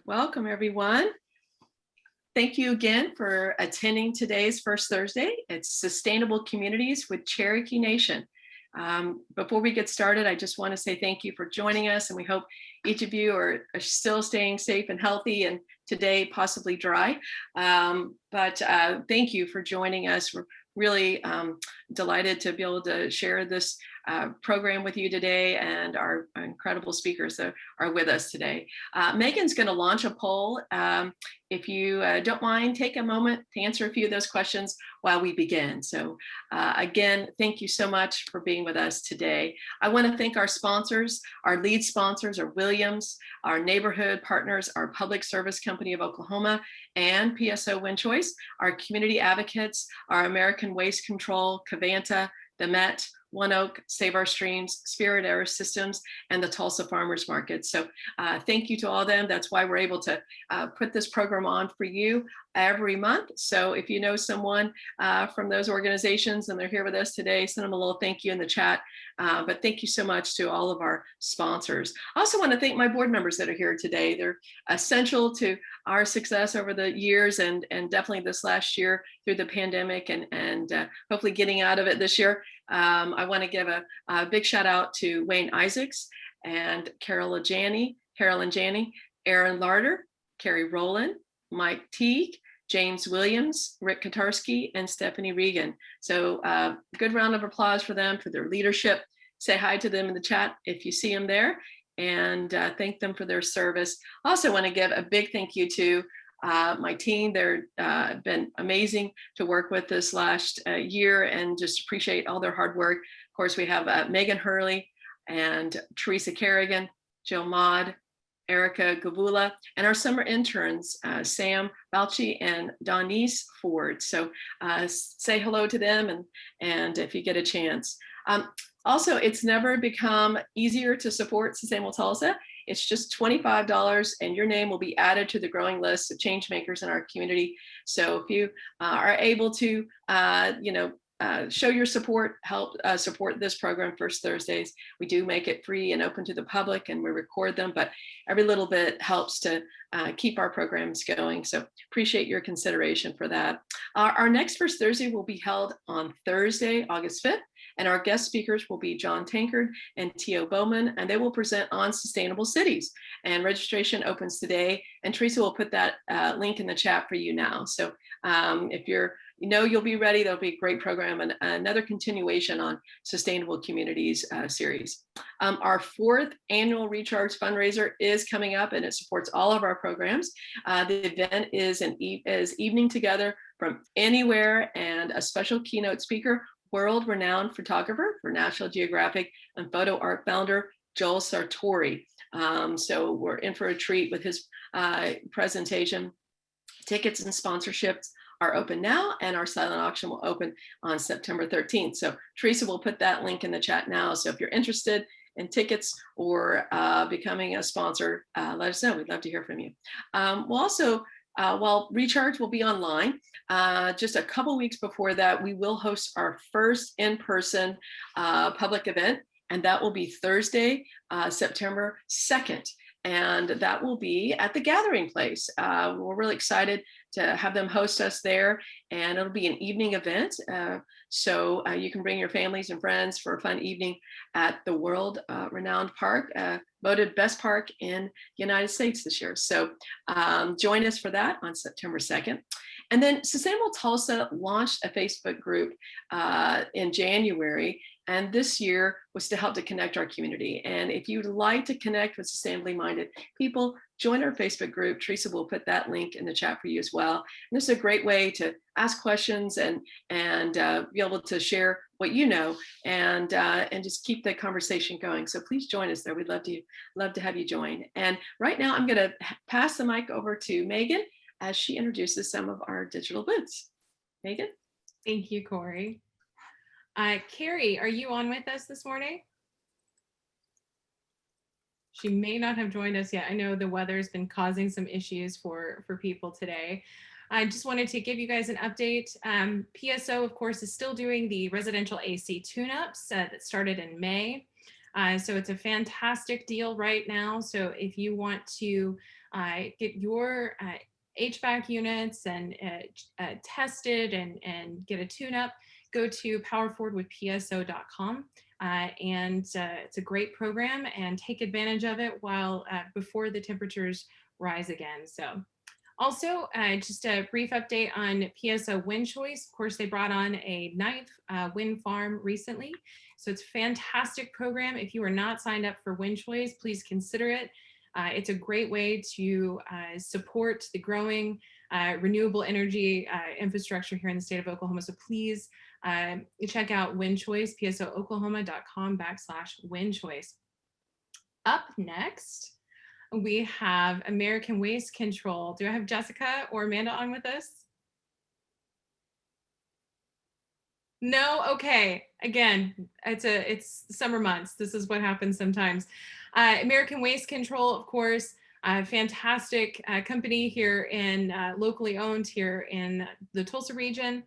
Welcome, everyone. Thank you again for attending today's First Thursday. It's Sustainable Communities with Cherokee Nation. Before we get started, I just want to say thank you for joining us, and we hope each of you are still staying safe and healthy, and today possibly dry. But thank you for joining us. We're really delighted to be able to share this program with you today, and our incredible speakers that are with us today. Megan's going to launch a poll. If you don't mind, take a moment to answer a few of those questions while we begin. So again, thank you so much for being with us today. I want to thank our sponsors. Our lead sponsors are Williams, our neighborhood partners, our Public Service Company of Oklahoma, and PSO Win Choice, our community advocates, our American Waste Control, Cavanta, the Met, One Oak, Save Our Streams, Spirit Air Systems, and the Tulsa Farmers Market. So thank you to all of them. That's why we're able to put this program on for you every month. So if you know someone from those organizations and they're here with us today, send them a little thank you in the chat. But thank you so much to all of our sponsors. I also want to thank my board members that are here today. They're essential to our success over the years, and definitely this last year through the pandemic, and hopefully getting out of it this year. I want to give a big shout out to Wayne Isaacs and Carroll and Janney, Aaron Larder, Carrie Rowland, Mike Teague, James Williams, Rick Katarski, and Stephanie Regan. So good round of applause for them, for their leadership. Say hi to them in the chat if you see them there, and thank them for their service. Also want to give a big thank you to my team. They're been amazing to work with this last year, and just appreciate all their hard work. Of course, we have Megan Hurley and Teresa Kerrigan, Jill Maud, Erica Gavula, and our summer interns, Sam Balchi and Donise Ford. So say hello to them, and if you get a chance. Also, it's never become easier to support Sustainable Tulsa. It's just $25, and your name will be added to the growing list of change makers in our community. So if you are able to, show your support, help support this program, First Thursdays. We do make it free and open to the public, and we record them, but every little bit helps to keep our programs going. So appreciate your consideration for that. Our next First Thursday will be held on Thursday, August 5th. And our guest speakers will be John Tankard and Tio Bowman, and they will present on sustainable cities. And registration opens today, and Teresa will put that link in the chat for you now. So if you'll be ready, that'll be a great program, and another continuation on Sustainable Communities series. Our fourth annual Recharge fundraiser is coming up, and it supports all of our programs. The event is evening together from anywhere, and a special keynote speaker, world-renowned photographer for National Geographic and photo art founder, Joel Sartori. So we're in for a treat with his presentation. Tickets and sponsorships are open now, and our silent auction will open on September 13th. So Teresa will put that link in the chat now. So if you're interested in tickets or becoming a sponsor, let us know. We'd love to hear from you. We'll also, while Recharge will be online, just a couple weeks before that, we will host our first in-person public event, and that will be Thursday, September 2nd. And that will be at the Gathering Place. We're really excited to have them host us there, and it'll be an evening event. So you can bring your families and friends for a fun evening at the world-renowned park, voted best park in the United States this year. So join us for that on September 2nd. And then Sustainable Tulsa launched a Facebook group in January, and this year was to help to connect our community. And if you'd like to connect with sustainably minded people, join our Facebook group. Teresa will put that link in the chat for you as well. And this is a great way to ask questions and be able to share what you know, and just keep the conversation going. So please join us there. We'd love to have you join. And right now I'm going to pass the mic over to Megan as she introduces some of our digital booths. Megan? Thank you, Corey. Carrie, are you on with us this morning? She may not have joined us yet. I know the weather's been causing some issues for people today. I just wanted to give you guys an update. PSO, of course, is still doing the residential AC tune-ups that started in May. So it's a fantastic deal right now. So if you want to get your HVAC units and tested and get a tune-up, go to powerforwardwithpso.com. It's a great program, and take advantage of it while before the temperatures rise again. So also, just a brief update on PSO Wind Choice. Of course, they brought on a ninth wind farm recently. So it's a fantastic program. If you are not signed up for Wind Choice, please consider it. It's a great way to support the growing renewable energy infrastructure here in the state of Oklahoma. So please check out Wind Choice, psooklahoma.com/Wind Choice. Up next, we have American Waste Control. Do I have Jessica or Amanda on with us? No? Okay. Again, it's summer months. This is what happens sometimes. American Waste Control, of course, a fantastic company here in locally owned here in the Tulsa region.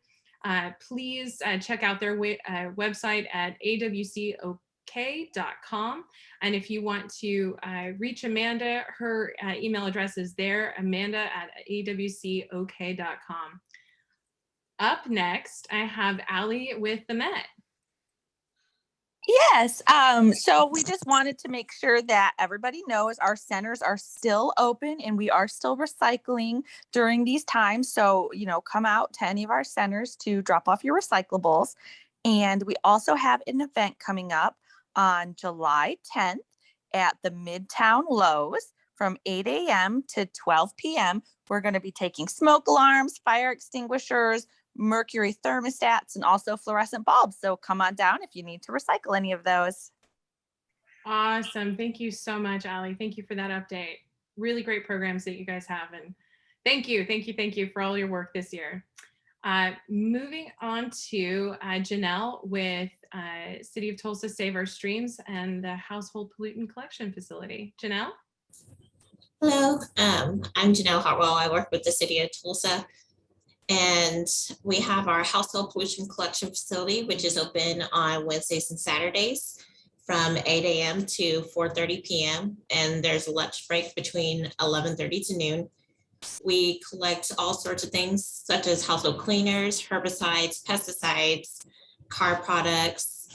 Please check out their website at awcok.com. And if you want to reach Amanda, her email address is there, amanda@awcok.com. Up next, I have Allie with the Met. Yes. So we just wanted to make sure that everybody knows our centers are still open and we are still recycling during these times. So, come out to any of our centers to drop off your recyclables. And we also have an event coming up on July 10th at the Midtown Lowe's from 8 a.m. to 12 p.m. We're going to be taking smoke alarms, fire extinguishers, mercury thermostats, and also fluorescent bulbs. So come on down if you need to recycle any of those. Awesome. Thank you so much, Allie. Thank you for that update. Really great programs that you guys have. And thank you for all your work this year. Moving on to Janelle with City of Tulsa Save Our Streams and the Household Pollutant Collection Facility. Janelle? Hello, I'm Janelle Hartwell. I work with the City of Tulsa, and we have our household pollution collection facility, which is open on Wednesdays and Saturdays from 8 a.m. to 4:30 p.m. And there's a lunch break between 11:30 to noon. We collect all sorts of things such as household cleaners, herbicides, pesticides, car products,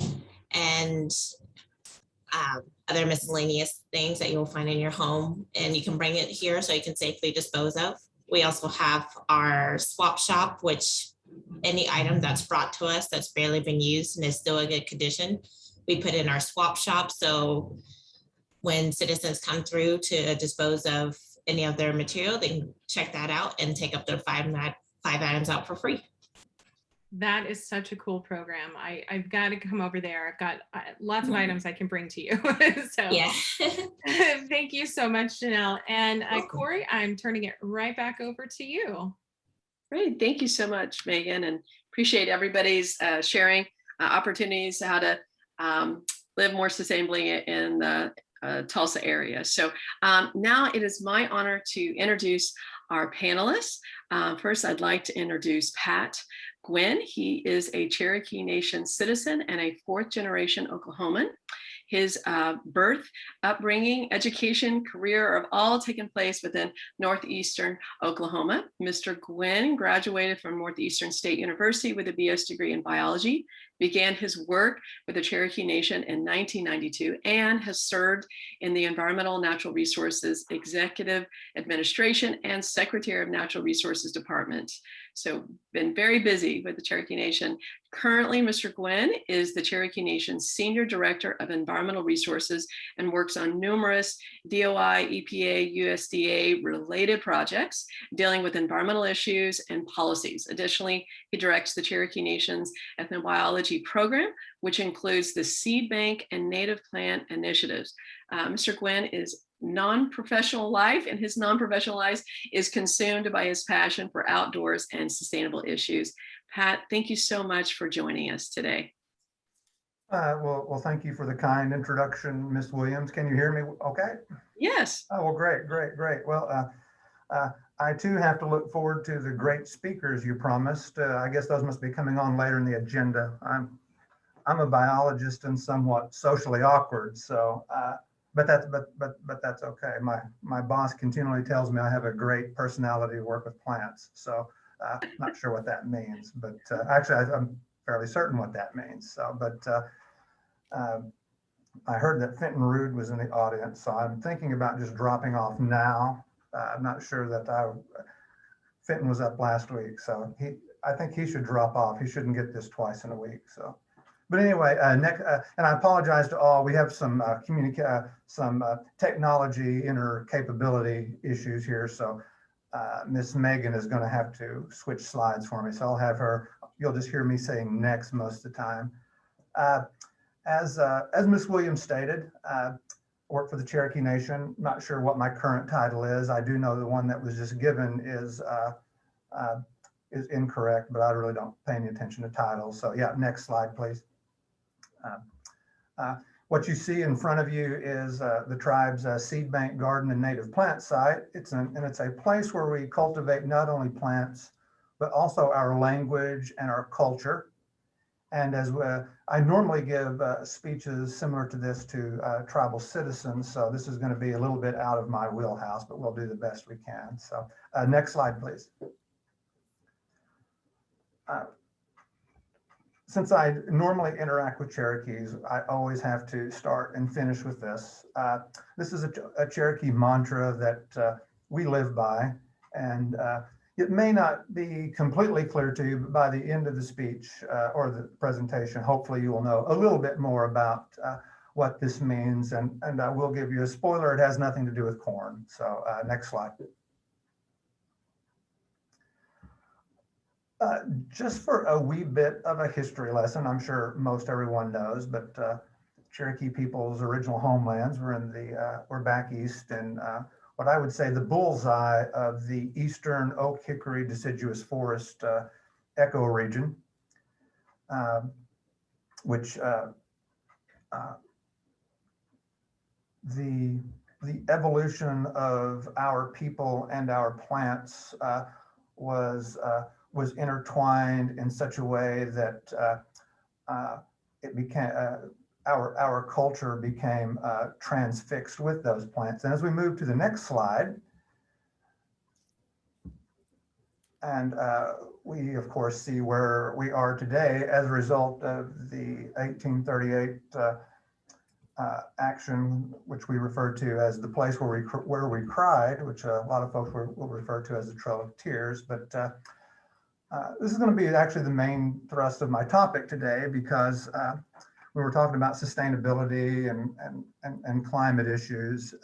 and other miscellaneous things that you'll find in your home, and you can bring it here so you can safely dispose of. We also have our swap shop, which any item that's brought to us that's barely been used and is still in good condition, we put in our swap shop. So when citizens come through to dispose of any of their material, they can check that out and take up their five items out for free. That is such a cool program. I've got to come over there. I've got lots of items I can bring to you. So yeah. Thank you so much, Janelle. And Corey, I'm turning it right back over to you. Great. Thank you so much, Megan, and appreciate everybody's sharing opportunities how to live more sustainably in the Tulsa area. So now it is my honor to introduce our panelists. First, I'd like to introduce Pat Gwin. He is a Cherokee Nation citizen and a fourth-generation Oklahoman. His birth, upbringing, education, career have all taken place within northeastern Oklahoma. Mr. Gwin graduated from Northeastern State University with a BS degree in biology, began his work with the Cherokee Nation in 1992, and has served in the Environmental Natural Resources Executive Administration and Secretary of Natural Resources Department. So been very busy with the Cherokee Nation. Currently, Mr. Gwin is the Cherokee Nation's Senior Director of Environmental Resources and works on numerous DOI, EPA, USDA related projects dealing with environmental issues and policies. Additionally, he directs the Cherokee Nation's ethnobiology program, which includes the seed bank and native plant initiatives. Mr. Gwin is non-professional life, and his non-professional life is consumed by his passion for outdoors and sustainable issues. Pat, thank you so much for joining us today. Well, thank you for the kind introduction, Ms. Williams. Can you hear me okay? Yes. Oh, well, great. Well, I too have to look forward to the great speakers you promised. I guess those must be coming on later in the agenda. I'm a biologist and somewhat socially awkward, so but that's okay. My boss continually tells me I have a great personality to work with plants, so not sure what that means, but actually I'm fairly certain what that means. So, but I heard that Fenton Rood was in the audience, so I'm thinking about just dropping off now. I'm not sure that Fenton was up last week, so I think he should drop off. He shouldn't get this twice in a week. So, but anyway, next, and I apologize to all. We have some technology capability issues here, so Miss Megan is going to have to switch slides for me. So I'll have her. You'll just hear me saying next most of the time. As Ms. Williams stated, work for the Cherokee Nation. Not sure what my current title is. I do know the one that was just given is incorrect, but I really don't pay any attention to titles. So yeah, next slide, please. What you see in front of you is the tribe's seed bank garden and native plant site. It's a place where we cultivate not only plants, but also our language and our culture. And as I normally give speeches similar to this to tribal citizens, so this is going to be a little bit out of my wheelhouse, but we'll do the best we can. So next slide, please. Since I normally interact with Cherokees, I always have to start and finish with this. This is a Cherokee mantra that we live by, and it may not be completely clear to you, but by the end of the speech or the presentation, hopefully you will know a little bit more about what this means. And I will give you a spoiler, it has nothing to do with corn. So next slide. Just for a wee bit of a history lesson, I'm sure most everyone knows, but Cherokee people's original homelands were back east in what I would say the bullseye of the eastern oak hickory deciduous forest ecoregion, which the evolution of our people and our plants was intertwined in such a way that it became our culture became transfixed with those plants. And as we move to the next slide, and we of course see where we are today as a result of the 1838 action, which we refer to as the place where we cried, which a lot of folks will refer to as the Trail of Tears. But this is going to be actually the main thrust of my topic today, because we were talking about sustainability and climate issues.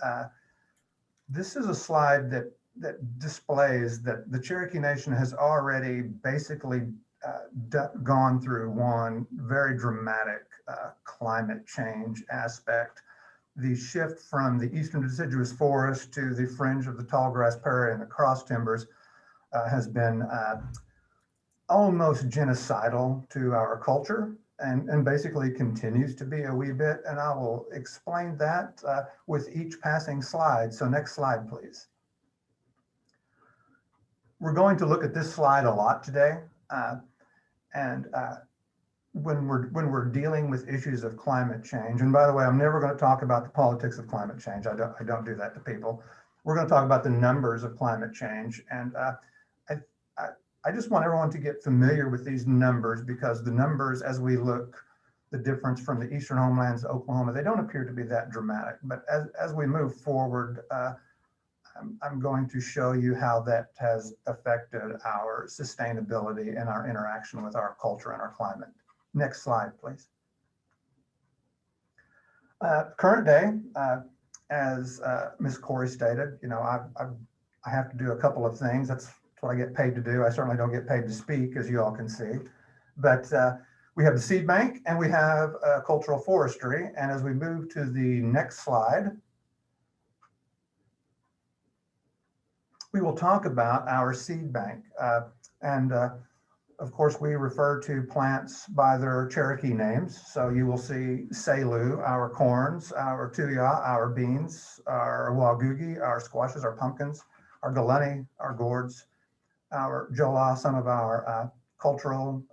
This is a slide that displays that the Cherokee Nation has already basically gone through one very dramatic climate change aspect. The shift from the eastern deciduous forest to the fringe of the tall grass prairie and the cross timbers has been almost genocidal to our culture, and basically continues to be a wee bit. And I will explain that with each passing slide. So next slide, please. We're going to look at this slide a lot today. When we're dealing with issues of climate change, and by the way, I'm never going to talk about the politics of climate change. I don't do that to people. We're going to talk about the numbers of climate change. And I just want everyone to get familiar with these numbers, because the numbers, as we look, the difference from the eastern homelands to Oklahoma, they don't appear to be that dramatic. But as we move forward, I'm going to show you how that has affected our sustainability and our interaction with our culture and our climate. Next slide, please. Current day, as Ms. Corey stated, you know, I have to do a couple of things. That's what I get paid to do. I certainly don't get paid to speak, as you all can see. But we have the seed bank and we have cultural forestry. And as we move to the next slide, we will talk about our seed bank. Of course, we refer to plants by their Cherokee names. So you will see Selu, our corns, our Tuya, our beans, our Wagugi, our squashes, our pumpkins, our Galeni, our gourds, our Jola, some of our cultural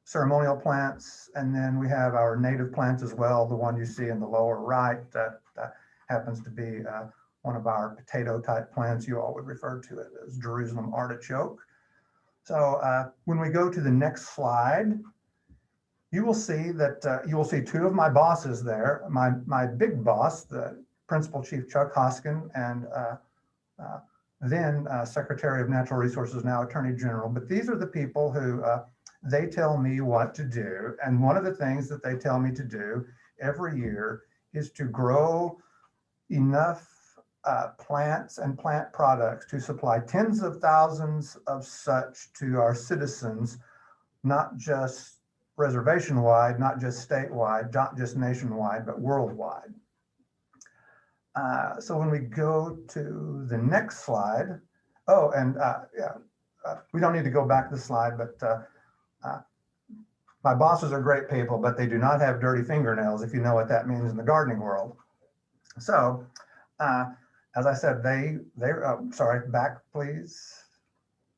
ceremonial plants, and then we have our native plants as well. The one you see in the lower right that happens to be one of our potato type plants. You all would refer to it as Jerusalem artichoke. So when we go to the next slide, you will see that you will see two of my bosses there. My big boss, the Principal Chief Chuck Hoskin, and then Secretary of Natural Resources, now Attorney General. But these are the people who they tell me what to do. And one of the things that they tell me to do every year is to grow enough plants and plant products to supply tens of thousands of such to our citizens, not just reservation-wide, not just statewide, not just nationwide, but worldwide. So when we go to the next slide, oh, and we don't need to go back the slide, but my bosses are great people, but they do not have dirty fingernails, if you know what that means in the gardening world. So, as I said, sorry, back please.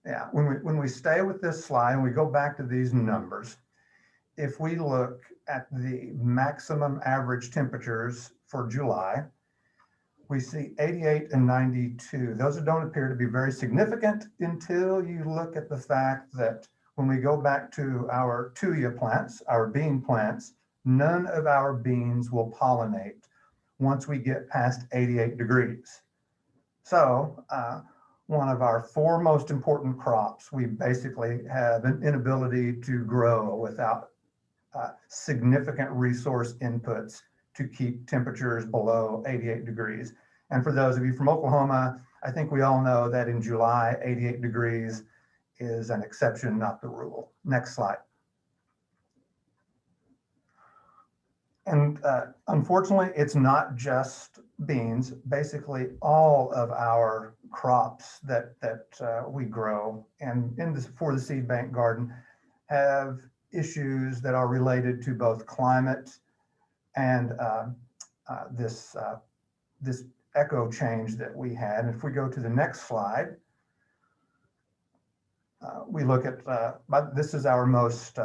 Yeah, when we stay with this slide and we go back to these numbers, if we look at the maximum average temperatures for July, we see 88 and 92. Those don't appear to be very significant until you look at the fact that when we go back to our tuya plants, our bean plants, none of our beans will pollinate once we get past 88 degrees. So one of our four most important crops, we basically have an inability to grow without significant resource inputs to keep temperatures below 88 degrees. And for those of you from Oklahoma, I think we all know that in July, 88 degrees is an exception, not the rule. Next slide. And unfortunately, it's not just beans. Basically, all of our crops that we grow and for the seed bank garden have issues that are related to both climate and this echo change that we had. And if we go to the next slide, we look at this is our most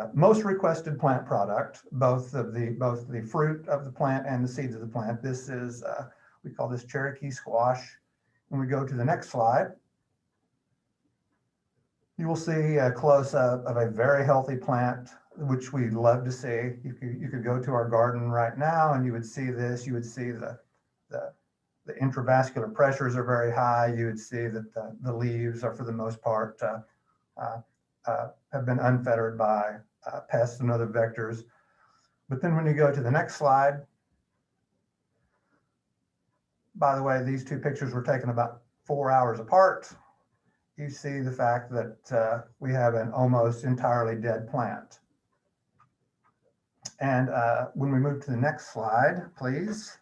requested plant product, both the fruit of the plant and the seeds of the plant. This is we call this Cherokee squash. When we go to the next slide, you will see a close-up of a very healthy plant, which we love to see. You could go to our garden right now and you would see this. You would see the intravascular pressures are very high. You would see that the leaves are, for the most part, have been unfettered by pests and other vectors. But then when you go to the next slide, by the way, these two pictures were taken about 4 hours apart. You see the fact that we have an almost entirely dead plant. And when we move to the next slide, please.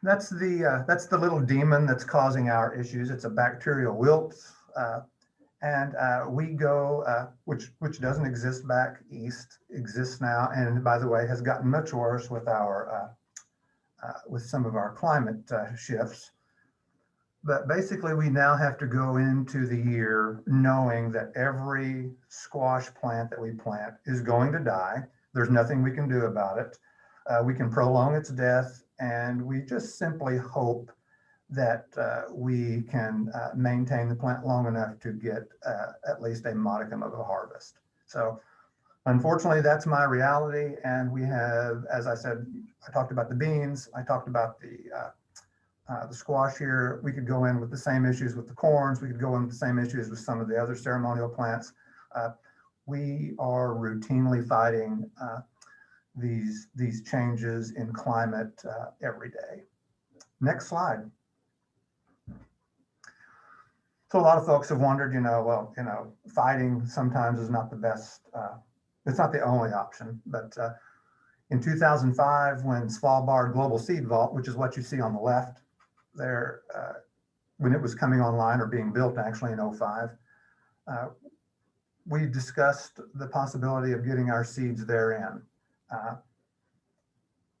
That's the little demon that's causing our issues. It's a bacterial wilt. And we go, which doesn't exist back east, exists now, and by the way, has gotten much worse with our with some of our climate shifts. But basically, we now have to go into the year knowing that every squash plant that we plant is going to die. There's nothing we can do about it. We can prolong its death, and we just simply hope that we can maintain the plant long enough to get at least a modicum of a harvest. So unfortunately, that's my reality. And we have, as I said, I talked about the beans, I talked about the squash here. We could go in with the same issues with the corns. We could go in with the same issues with some of the other ceremonial plants. We are routinely fighting these changes in climate every day. Next slide. So a lot of folks have wondered, fighting sometimes is not the best, it's not the only option, but in 2005, when Svalbard Global Seed Vault, which is what you see on the left there, when it was coming online or being built actually in 2005, we discussed the possibility of getting our seeds therein.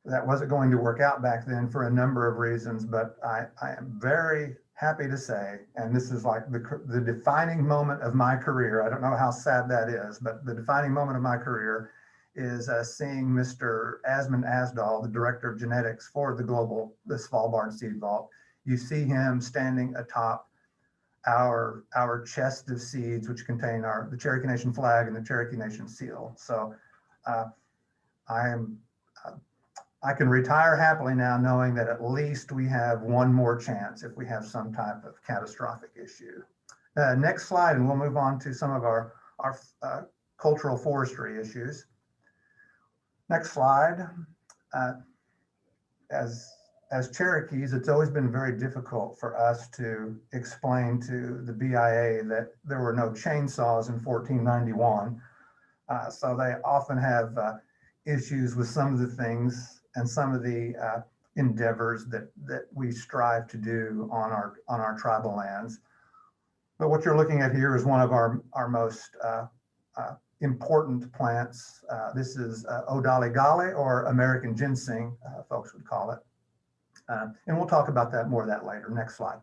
That wasn't going to work out back then for a number of reasons, but I am very happy to say, and this is like the defining moment of my career. I don't know how sad that is, but the defining moment of my career is seeing Mr. Asmund Asdal, the director of genetics for the Svalbard Seed Vault. You see him standing atop our chest of seeds, which contain the Cherokee Nation flag and the Cherokee Nation seal. So I can retire happily now knowing that at least we have one more chance if we have some type of catastrophic issue. Next slide, and we'll move on to some of our cultural forestry issues. Next slide. As Cherokees, it's always been very difficult for us to explain to the BIA that there were no chainsaws in 1491. So they often have issues with some of the things and some of the endeavors that we strive to do on our tribal lands. But what you're looking at here is one of our most important plants. This is Odaligali, or American ginseng, folks would call it. And we'll talk about more of that later. Next slide.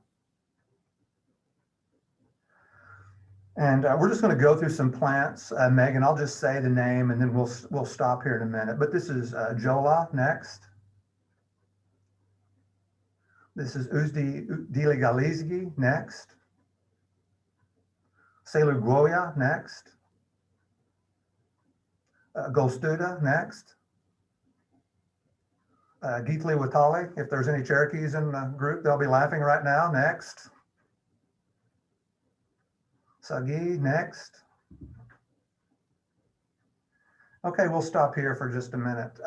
And we're just going to go through some plants. Megan, I'll just say the name and then we'll stop here in a minute. But this is Jola next. This is Uzdili next. Selugoya next. Golstuda next. Geetli Watali, if there's any Cherokees in the group, they'll be laughing right now. Next. Sagi, next. Okay, we'll stop here for just a minute.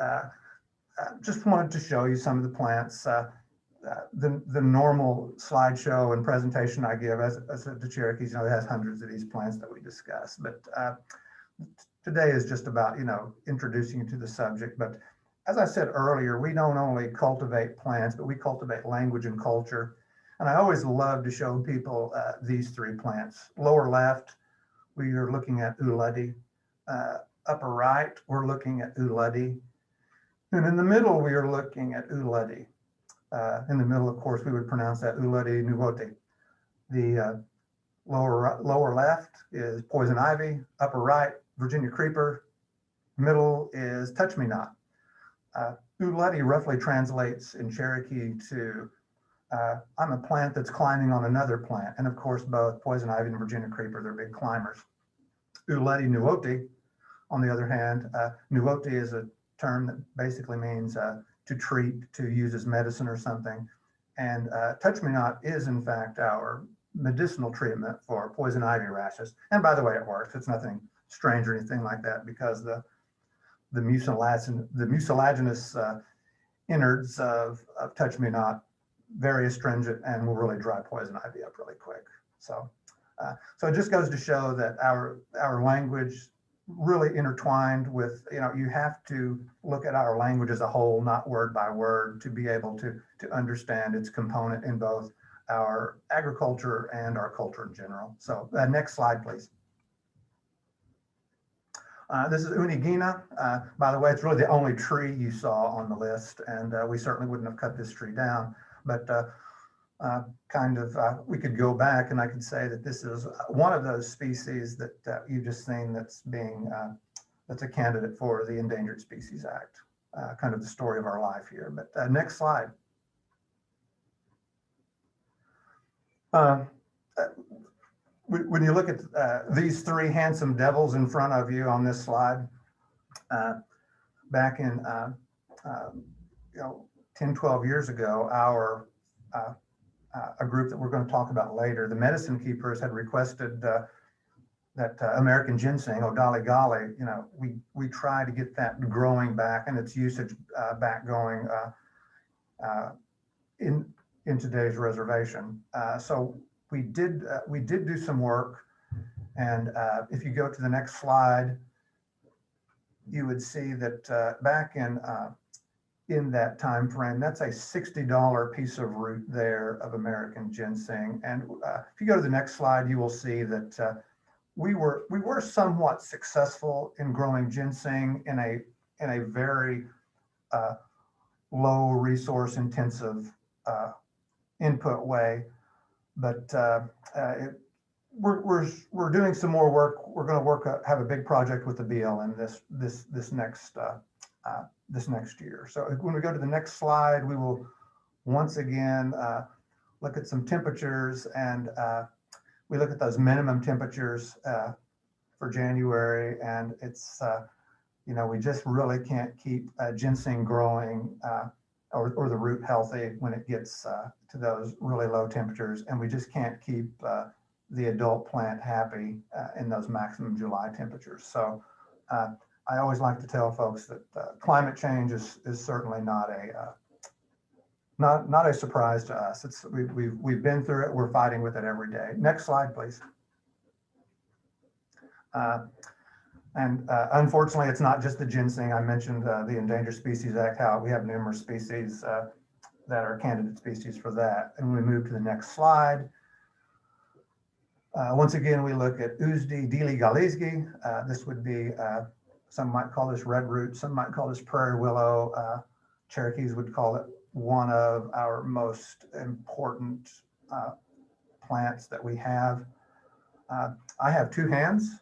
Just wanted to show you some of the plants. The normal slideshow and presentation I give as the Cherokees, it has hundreds of these plants that we discuss. But today is just about, introducing you to the subject. But as I said earlier, we don't only cultivate plants, but we cultivate language and culture. And I always love to show people these three plants. Lower left, we are looking at Uludi. Upper right, we're looking at Uludi. And in the middle, we are looking at Uludi. In the middle, of course, we would pronounce that Uludi Nuwote. The lower left is poison ivy. Upper right, Virginia creeper. Middle is touch me not. Uludi roughly translates in Cherokee to I'm a plant that's climbing on another plant. And of course, both poison ivy and Virginia creeper, they're big climbers. Uludi Nuwote, on the other hand, Nuwote is a term that basically means to treat, to use as medicine or something. And touch me not is in fact our medicinal treatment for poison ivy rashes. And by the way, it works. It's nothing strange or anything like that, because the mucilaginous innards of touch me not, very astringent and will really dry poison ivy up really quick. So it just goes to show that our language really intertwined with, you have to look at our language as a whole, not word by word, to be able to understand its component in both our agriculture and our culture in general. So next slide, please. This is Unigina. By the way, it's really the only tree you saw on the list, and we certainly wouldn't have cut this tree down. But we could go back and I could say that this is one of those species that you've just seen that's a candidate for the Endangered Species Act, kind of the story of our life here. But next slide. When you look at these three handsome devils in front of you on this slide, back in 10, 12 years ago, a group that we're going to talk about later, the medicine keepers, had requested that American ginseng, Odaligali, we try to get that growing back and its usage back going in today's reservation. So we did do some work, and if you go to the next slide, you would see that back in that time frame, that's a $60 piece of root there of American ginseng. And if you go to the next slide, you will see that we were somewhat successful in growing ginseng in a very low resource intensive input way. but we're doing some more work. We're going to have a big project with the BLM this next year. So when we go to the next slide, we will once again look at some temperatures, and we look at those minimum temperatures for January, and it's we just really can't keep ginseng growing or the root healthy when it gets to those really low temperatures, and we just can't keep the adult plant happy in those maximum July temperatures. So I always like to tell folks that climate change is certainly not a surprise to us. We've been through it. We're fighting with it every day. Next slide, please. Unfortunately, it's not just the ginseng. I mentioned the Endangered Species Act, how we have numerous species that are candidate species for that. And we move to the next slide. Once again, we look at Uzdi dili galizgi. This would be, some might call this red root, some might call this prairie willow. Cherokees would call it one of our most important plants that we have. I have 2 hands,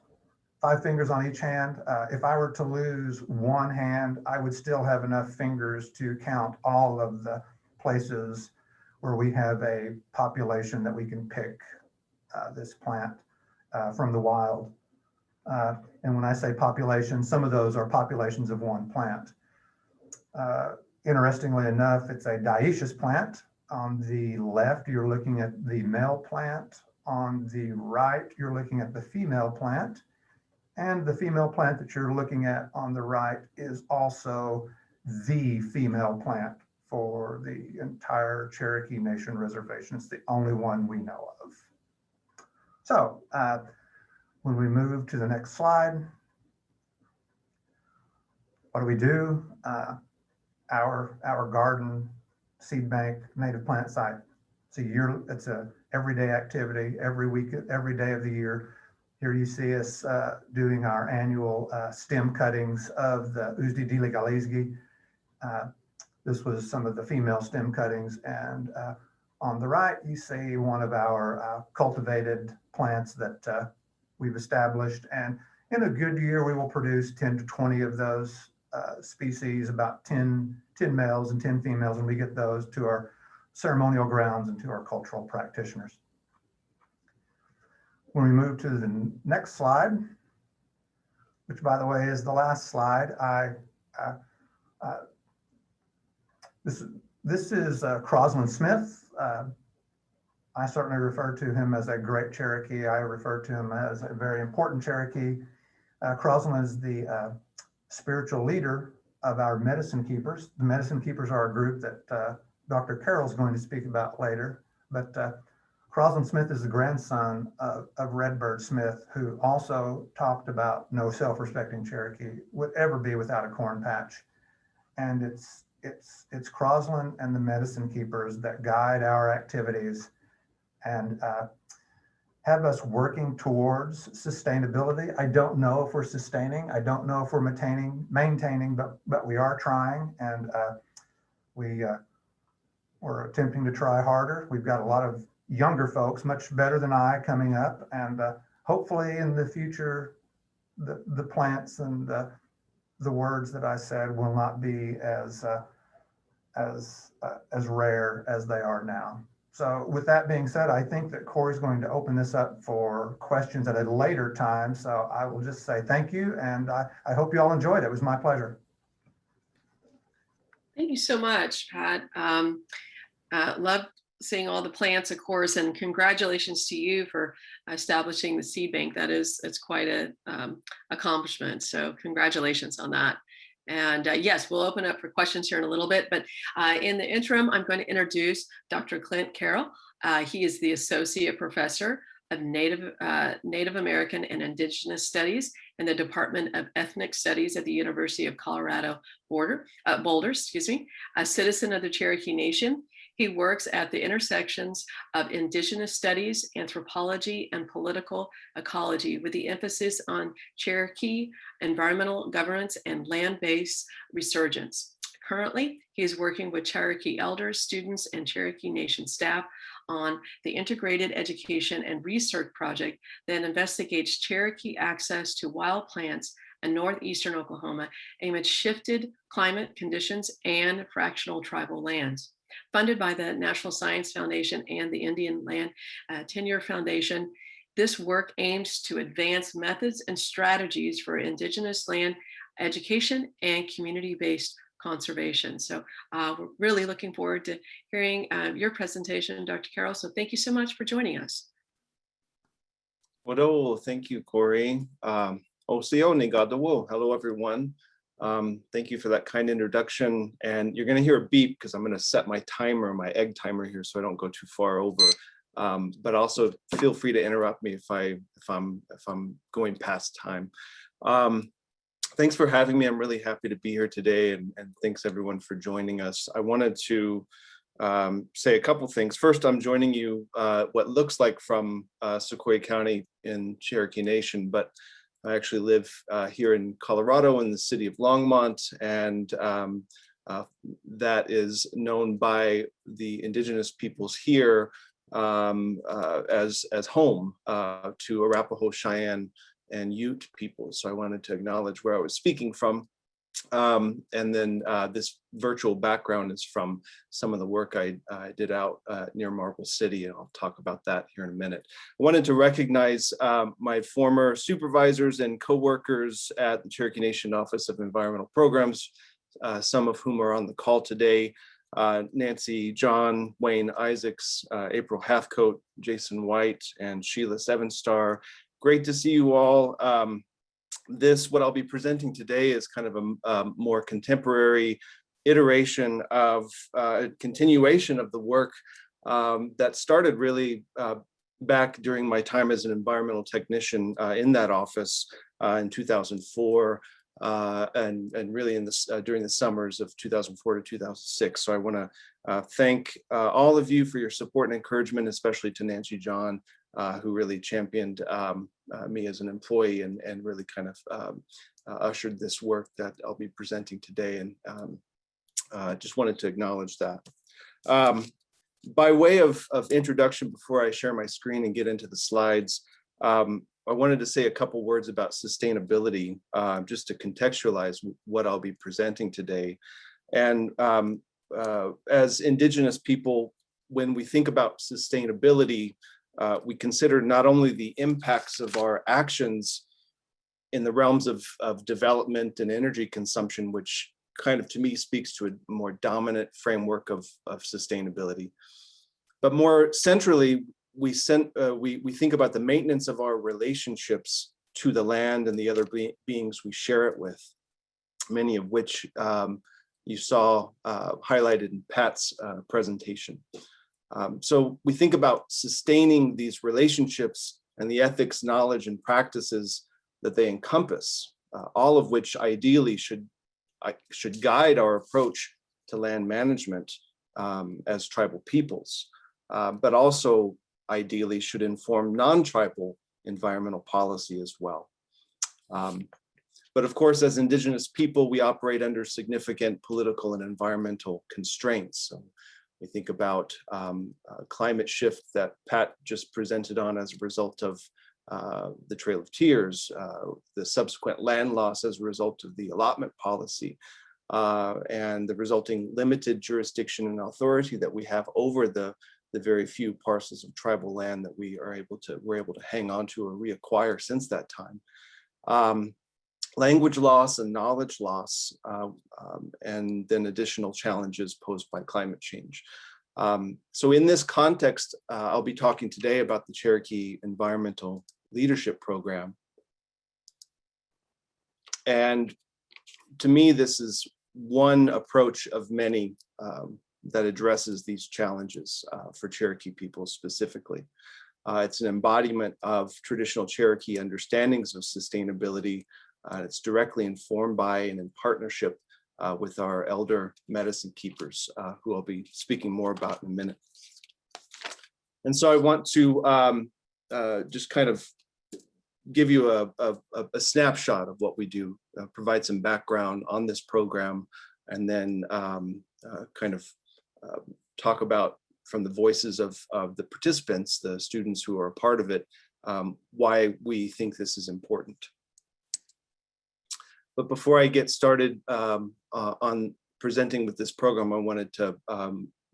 5 fingers on each hand. If I were to lose one hand, I would still have enough fingers to count all of the places where we have a population that we can pick this plant from the wild. And when I say population, some of those are populations of one plant. Interestingly enough, it's a dioecious plant. On the left, you're looking at the male plant. On the right, you're looking at the female plant. And the female plant that you're looking at on the right is also the female plant for the entire Cherokee Nation reservation. It's the only one we know of. So when we move to the next slide, what do? Our garden seed bank native plant site. It's a everyday activity, every week, every day of the year. Here you see us doing our annual stem cuttings of the Uzdi dili galizgi. This was some of the female stem cuttings, and on the right you see one of our cultivated plants that we've established, and in a good year we will produce 10 to 20 of those species, about 10 males and 10 females, and we get those to our ceremonial grounds and to our cultural practitioners. When we move to the next slide, which by the way is the last slide, this is Crosland Smith. I certainly refer to him as a great Cherokee. I refer to him as a very important Cherokee. Crosland is the spiritual leader of our medicine keepers. The medicine keepers are a group that Dr. Carroll is going to speak about later, but Crosland Smith is the grandson of Redbird Smith, who also talked about no self-respecting Cherokee would ever be without a corn patch. And it's Crosland and the medicine keepers that guide our activities and have us working towards sustainability. I don't know if we're sustaining. I don't know if we're maintaining, but we are trying, and we're attempting to try harder. We've got a lot of younger folks, much better than I, coming up, and hopefully in the future, the plants and the words that I said will not be as rare as they are now. So with that being said, I think that Corey's going to open this up for questions at a later time. So I will just say thank you, and I hope you all enjoyed it. It was my pleasure. Thank you so much, Pat. Love seeing all the plants, of course, and congratulations to you for establishing the seed bank. It's quite a accomplishment. So congratulations on that. And yes, we'll open up for questions here in a little bit, but in the interim, I'm going to introduce Dr. Clint Carroll. He is the Associate Professor of Native American and Indigenous Studies in the Department of Ethnic Studies at the University of Colorado Boulder, a citizen of the Cherokee Nation. He works at the intersections of Indigenous studies, anthropology, and political ecology, with the emphasis on Cherokee environmental governance and land-based resurgence. Currently, he is working with Cherokee elders, students, and Cherokee Nation staff on the Integrated Education and Research Project that investigates Cherokee access to wild plants in northeastern Oklahoma amid shifted climate conditions and fractional tribal lands. Funded by the National Science Foundation and the Indian Land Tenure Foundation, this work aims to advance methods and strategies for Indigenous land education and community-based conservation. So we're really looking forward to hearing your presentation, Dr. Carroll. So thank you so much for joining us. Well, thank you, Corey. Hello, everyone. Thank you for that kind introduction. And you're going to hear a beep because I'm going to set my timer, my egg timer here, so I don't go too far over. But also feel free to interrupt me if I'm going past time. Thanks for having me. I'm really happy to be here today, and thanks everyone for joining us. I wanted to say a couple things. First, I'm joining you what looks like from Sequoia County in Cherokee Nation, but I actually live here in Colorado in the city of Longmont, and that is known by the indigenous peoples here as home to Arapaho, Cheyenne, and Ute people. So I wanted to acknowledge where I was speaking from. And then this virtual background is from some of the work I did out near Marble City, and I'll talk about that here in a minute. I wanted to recognize my former supervisors and co-workers at the Cherokee Nation Office of Environmental Programs, some of whom are on the call today. Nancy, John, Wayne Isaacs, April Halfcoat, Jason White, and Sheila Sevenstar. Great to see you all. What I'll be presenting today is kind of a more contemporary iteration of continuation of the work that started really back during my time as an environmental technician in that office in 2004 and really during the summers of 2004 to 2006. So I want to thank all of you for your support and encouragement, especially to Nancy John, who really championed me as an employee and really kind of ushered this work that I'll be presenting today. And just wanted to acknowledge that. By way of introduction, before I share my screen and get into the slides, I wanted to say a couple words about sustainability, just to contextualize what I'll be presenting today. And as Indigenous people, when we think about sustainability, we consider not only the impacts of our actions in the realms of development and energy consumption, which kind of to me speaks to a more dominant framework of sustainability, but more centrally, we think about the maintenance of our relationships to the land and the other beings we share it with, many of which you saw highlighted in Pat's presentation. So we think about sustaining these relationships and the ethics, knowledge, and practices that they encompass, all of which ideally should guide our approach to land management as tribal peoples, but also ideally should inform non-tribal environmental policy as well. But of course, as Indigenous people, we operate under significant political and environmental constraints. So we think about climate shift that Pat just presented on as a result of the Trail of Tears, the subsequent land loss as a result of the allotment policy, and the resulting limited jurisdiction and authority that we have over the very few parcels of tribal land that we're able to hang on to or reacquire since that time. Language loss and knowledge loss, and then additional challenges posed by climate change. So in this context, I'll be talking today about the Cherokee Environmental Leadership Program. And to me, this is one approach of many that addresses these challenges for Cherokee people specifically. It's an embodiment of traditional Cherokee understandings of sustainability. It's directly informed by and in partnership with our elder medicine keepers, who I'll be speaking more about in a minute. And so I want to just kind of give you a snapshot of what we do, provide some background on this program, and then kind of talk about from the voices of the participants, the students who are a part of it, why we think this is important. But before I get started on presenting with this program, I wanted to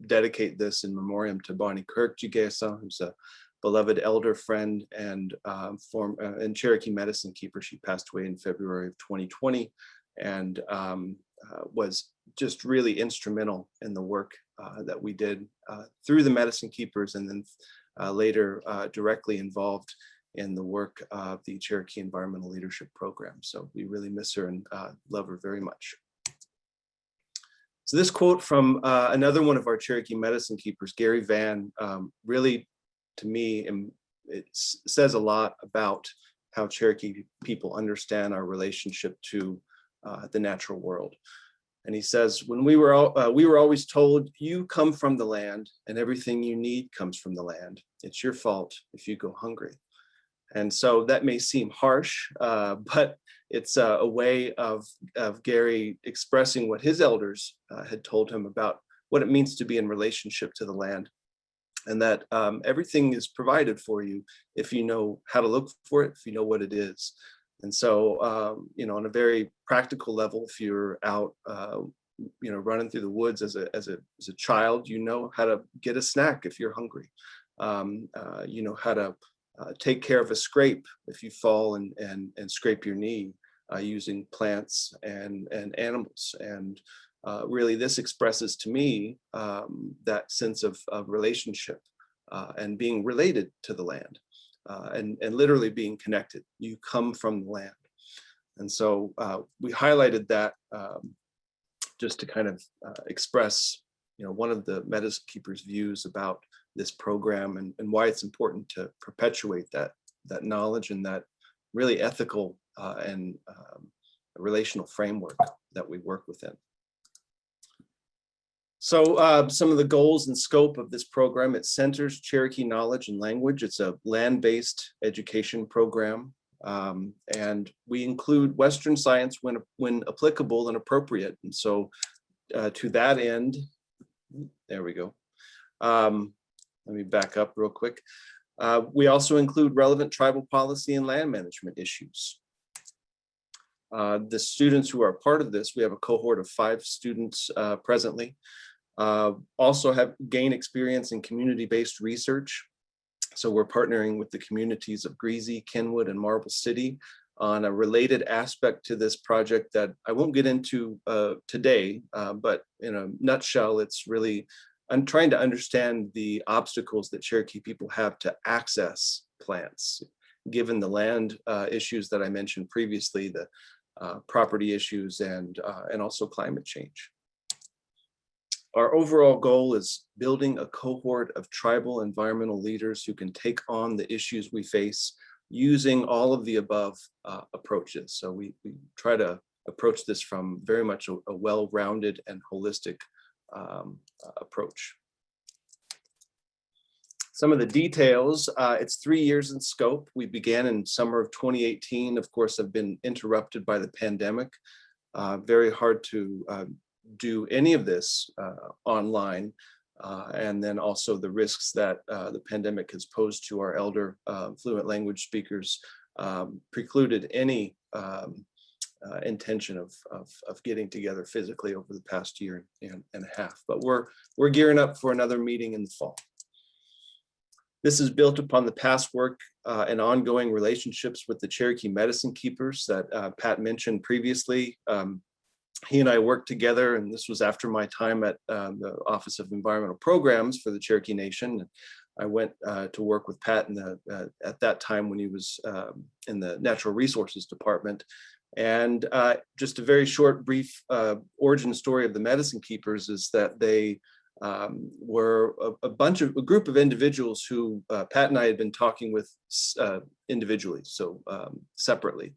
dedicate this in memoriam to Bonnie Kirk Jigesa, who's a beloved elder friend and Cherokee medicine keeper. She passed away in February of 2020 and was just really instrumental in the work that we did through the medicine keepers, and then later directly involved in the work of the Cherokee Environmental Leadership Program. So we really miss her and love her very much. So this quote from another one of our Cherokee medicine keepers, Gary Van, really, to me, it says a lot about how Cherokee people understand our relationship to the natural world. And he says, when we were always told, you come from the land and everything you need comes from the land. It's your fault if you go hungry. And so that may seem harsh, but it's a way of Gary expressing what his elders had told him about what it means to be in relationship to the land, and that everything is provided for you if you know how to look for it, if you know what it is. And so, you know, on a very practical level, if you're out, you know, running through the woods as a child, you know how to get a snack if you're hungry. You know how to take care of a scrape if you fall and scrape your knee using plants and animals. And really, this expresses to me that sense of relationship and being related to the land. And literally being connected. You come from the land. And so we highlighted that just to kind of express, you know, one of the medicine keepers' views about this program and why it's important to perpetuate that knowledge and that really ethical and relational framework that we work within. So some of the goals and scope of this program: it centers Cherokee knowledge and language. It's a land-based education program, and we include Western science when applicable and appropriate. And so to that end, there we go. Let me back up real quick. We also include relevant tribal policy and land management issues. The students who are part of this, we have a cohort of 5 students presently, also have gained experience in community-based research. So we're partnering with the communities of Greasy, Kenwood, and Marble City on a related aspect to this project that I won't get into today, but in a nutshell, it's really, I'm trying to understand the obstacles that Cherokee people have to access plants, given the land issues that I mentioned previously, the property issues, and also climate change. Our overall goal is building a cohort of tribal environmental leaders who can take on the issues we face using all of the above approaches. So we try to approach this from very much a well-rounded and holistic approach. Some of the details, it's 3 years in scope. We began in summer of 2018, of course, have been interrupted by the pandemic. Very hard to do any of this online. And then also the risks that the pandemic has posed to our elder fluent language speakers precluded any intention of getting together physically over the past year and a half. But we're gearing up for another meeting in the fall. This is built upon the past work and ongoing relationships with the Cherokee medicine keepers that Pat mentioned previously. He and I worked together, and this was after my time at the Office of Environmental Programs for the Cherokee Nation. I went to work with Pat at that time when he was in the Natural Resources Department. And just a very short, brief origin story of the medicine keepers is that they were a group of individuals who Pat and I had been talking with individually, so separately.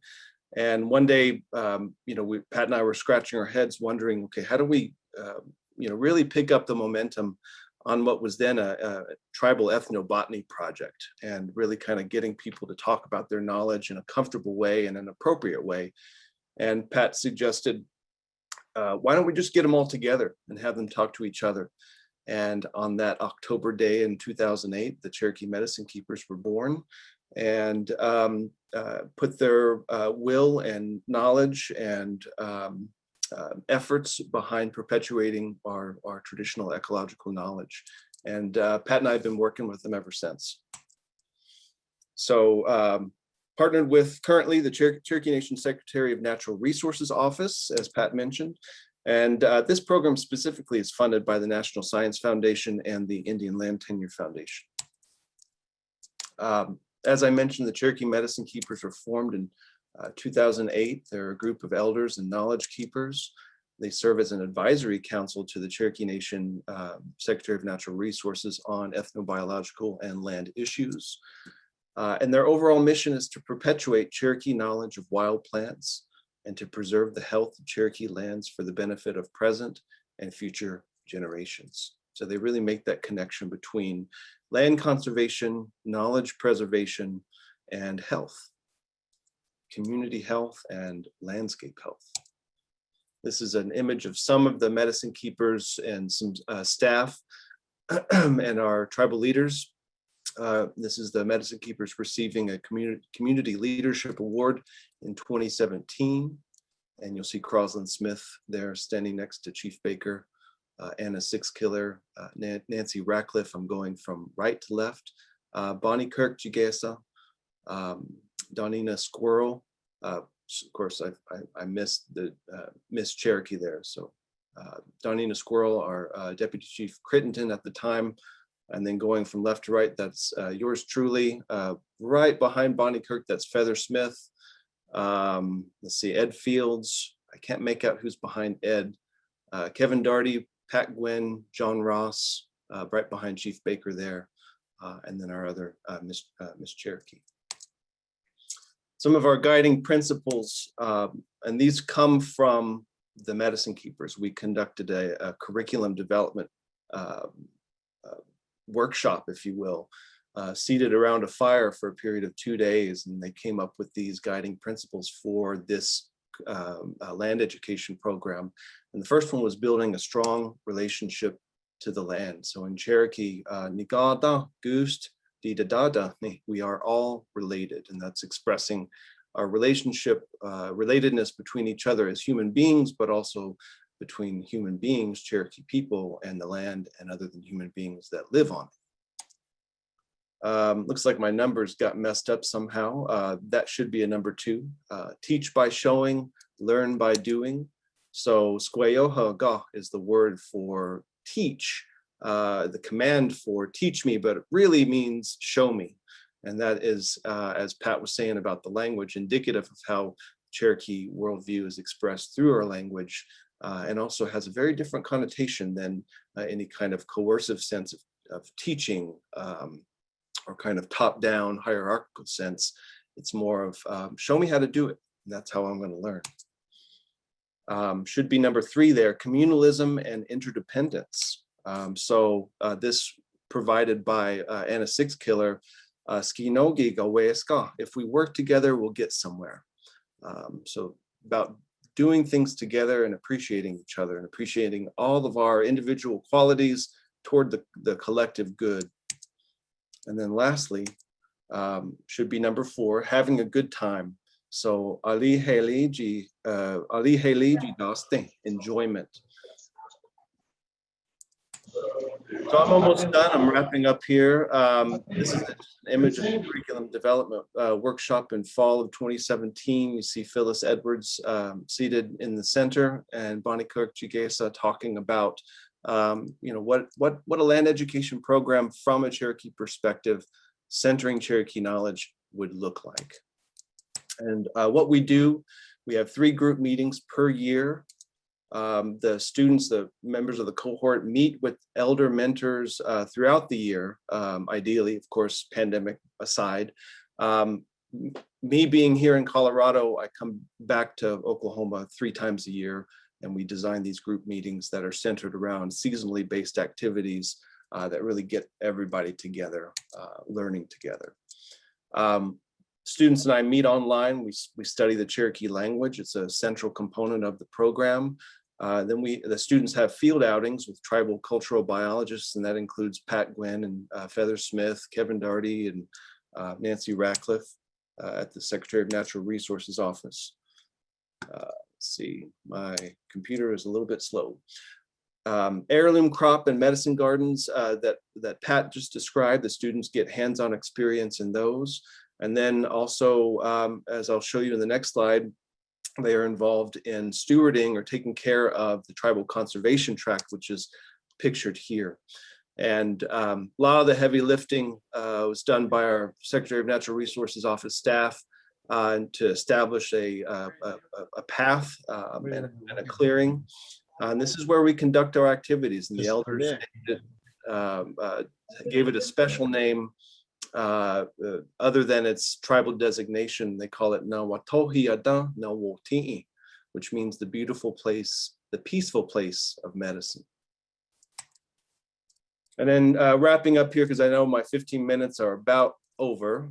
And one day, you know, Pat and I were scratching our heads wondering, okay, how do we, you know, really pick up the momentum on what was then a tribal ethnobotany project, and really kind of getting people to talk about their knowledge in a comfortable way and an appropriate way. And Pat suggested why don't we just get them all together and have them talk to each other? And on that October day in 2008, the Cherokee Medicine Keepers were born and put their will and knowledge and efforts behind perpetuating our traditional ecological knowledge. And Pat and I have been working with them ever since. So partnered with currently the Cherokee Nation Secretary of Natural Resources Office, as Pat mentioned. And this program specifically is funded by the National Science Foundation and the Indian Land Tenure Foundation. As I mentioned, the Cherokee Medicine Keepers were formed in 2008. They're a group of elders and knowledge keepers. They serve as an advisory council to the Cherokee Nation Secretary of Natural Resources on ethnobiological and land issues. And their overall mission is to perpetuate Cherokee knowledge of wild plants and to preserve the health of Cherokee lands for the benefit of present and future generations. So they really make that connection between land conservation, knowledge preservation, and health, community health and landscape health. This is an image of some of the medicine keepers and some staff and our tribal leaders. This is the medicine keepers receiving a community leadership award in 2017. And you'll see Crosland Smith there standing next to Chief Baker, Anna Six Killer, Nancy Ratcliffe. I'm going from right to left. Bonnie Kirk Jigesa, Donina Squirrel. Of course, I missed the Miss Cherokee there. So Donina Squirrel, our Deputy Chief Crittenden at the time. And then going from left to right, that's yours truly. Right behind Bonnie Kirk, that's Feather Smith. Let's see, Ed Fields. I can't make out who's behind Ed. Kevin Darty, Pat Gwin, John Ross, right behind Chief Baker there. And then our other Miss Cherokee. Some of our guiding principles, and these come from the medicine keepers. We conducted a curriculum development workshop, if you will, seated around a fire for a period of 2 days, and they came up with these guiding principles for this land education program. And the first one was building a strong relationship to the land. So in Cherokee, Nigada, Gust, Didadada, we are all related, and that's expressing our relationship, relatedness between each other as human beings, but also between human beings, Cherokee people, and the land and other than human beings that live on it. Looks like my numbers got messed up somehow. That should be a number 2. Teach by showing, learn by doing. So Squayoha ga is the word for teach, the command for teach me, but it really means show me. And that is, as Pat was saying about the language, indicative of how Cherokee worldview is expressed through our language, and also has a very different connotation than any kind of coercive sense of teaching, or kind of top-down hierarchical sense. It's more of show me how to do it. And that's how I'm going to learn. Should be number 3 there, communalism and interdependence. So this provided by Anna Six Killer, Skinogi Gaweska. If we work together, we'll get somewhere. So about doing things together and appreciating each other and appreciating all of our individual qualities toward the collective good. And then lastly, should be number 4, having a good time. So Ali Haliji Daste, enjoyment. So I'm almost done. I'm wrapping up here. This is an image of the curriculum development workshop in fall of 2017. You see Phyllis Edwards seated in the center, and Bonnie Kirk Jigesa talking about what a land education program from a Cherokee perspective, centering Cherokee knowledge, would look like. And what we do, we have 3 group meetings per year. The students, the members of the cohort, meet with elder mentors throughout the year, ideally, of course, pandemic aside. Me being here in Colorado, I come back to Oklahoma 3 times a year, and we design these group meetings that are centered around seasonally based activities that really get everybody together, learning together. Students and I meet online. We study the Cherokee language. It's a central component of the program. Then the students have field outings with tribal cultural biologists, and that includes Pat Gwin and Feather Smith, Kevin Darty, and Nancy Ratcliffe at the Secretary of Natural Resources office. Let's see, my computer is a little bit slow. Heirloom crop and medicine gardens that Pat just described, the students get hands-on experience in those. And then also, as I'll show you in the next slide, they are involved in stewarding or taking care of the tribal conservation tract, which is pictured here. And a lot of the heavy lifting was done by our Secretary of Natural Resources office staff to establish a path and a clearing. And this is where we conduct our activities, and the elders gave it a special name other than its tribal designation. They call it Nawatohi Adan Nawoti'i, which means the beautiful place, the peaceful place of medicine. And then wrapping up here, because I know my 15 minutes are about over.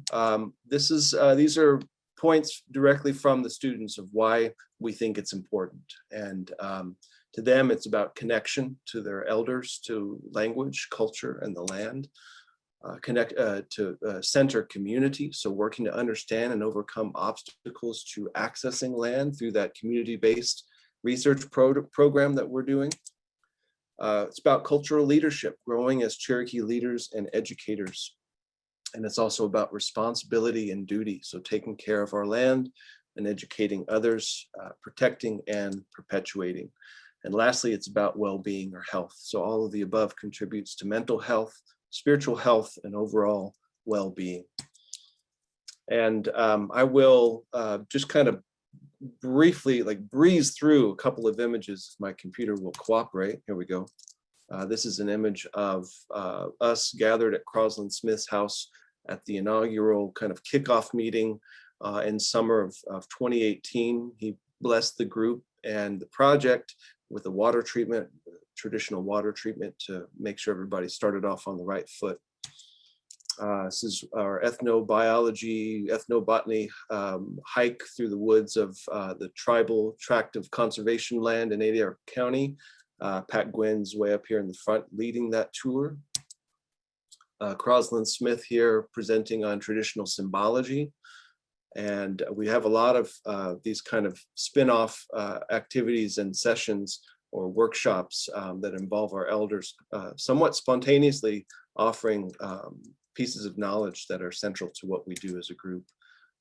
These are points directly from the students of why we think it's important. And to them, it's about connection to their elders, to language, culture, and the land. Center community, so working to understand and overcome obstacles to accessing land through that community-based research program that we're doing. It's about cultural leadership, growing as Cherokee leaders and educators. And it's also about responsibility and duty, so taking care of our land and educating others, protecting and perpetuating. And lastly, it's about well-being or health. So all of the above contributes to mental health, spiritual health, and overall well-being. And I will just kind of briefly breeze through a couple of images if my computer will cooperate. Here we go. This is an image of us gathered at Crosland Smith's house at the inaugural kind of kickoff meeting in summer of 2018. He blessed the group and the project with a water treatment, traditional water treatment, to make sure everybody started off on the right foot. This is our ethnobiology, ethnobotany hike through the woods of the tribal tract of conservation land in Adair County. Pat Gwin's way up here in the front leading that tour. Crosland Smith here presenting on traditional symbology. And we have a lot of these kind of spin-off activities and sessions or workshops that involve our elders somewhat spontaneously offering pieces of knowledge that are central to what we do as a group.